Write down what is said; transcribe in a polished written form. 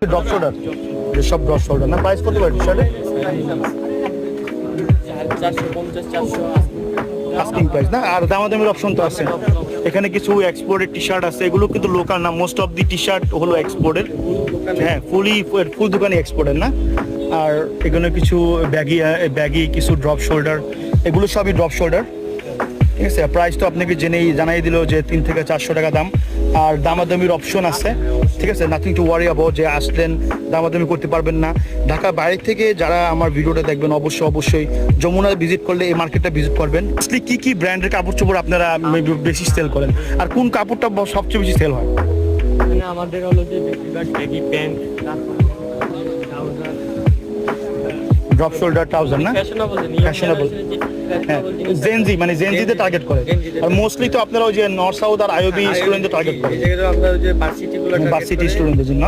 Drop shoulder, সব drop shoulder না? Price কত পারে টি শার্টে? 450-400 আস্কিং প্রাইস না? আর দামাদামির অপশন তো আছে। এখানে কিছু এক্সপোর্টের টি শার্ট আছে, এগুলো কিন্তু লোকাল না। Most of the T shirt হলো এক্সপোর্টের। হ্যাঁ, ফুল দোকানে এক্সপোর্টের না। আর এখানে কিছু ব্যাগি কিছু ড্রপ শোল্ডার, এগুলো সবই ড্রপ শোল্ডার। ঠিক আছে, প্রাইস তো আপনাকে জানাই দিল যে 3 থেকে 400 টাকা দাম। আর দামাদামির অপশন আছে। ঠিক আছে, নাথিং টু ওয়ারি অ্যাবাউট যে আসলেন দামাদামি করতে পারবেন না। ঢাকার বাইরে থেকে যারা আমার ভিডিওটা দেখবেন অবশ্যই যমুনা ভিজিট করলে এই মার্কেটটা ভিজিট করবেন। কি কি ব্র্যান্ডের কাপড় চোপড় আপনারা বেশি সেল করেন, আর কোন কাপড়টা সবচেয়ে বেশি সেল হয়? মানে আমাদের হলো যে বেশিরভাগ baggy pant, drop shoulder trouser না? ফ্যাশনেবল। হ্যাঁ, জেনজি মানে জেনজিতে টার্গেট করে। আর মোস্টলি তো আপনারা ওই যে নর্থ সাউথ আর আইওবি স্টুডেন্টদের টার্গেট করে, আমরা যে ভার্সিটিগুলো ভার্সিটি স্টুডেন্টদের জন্য।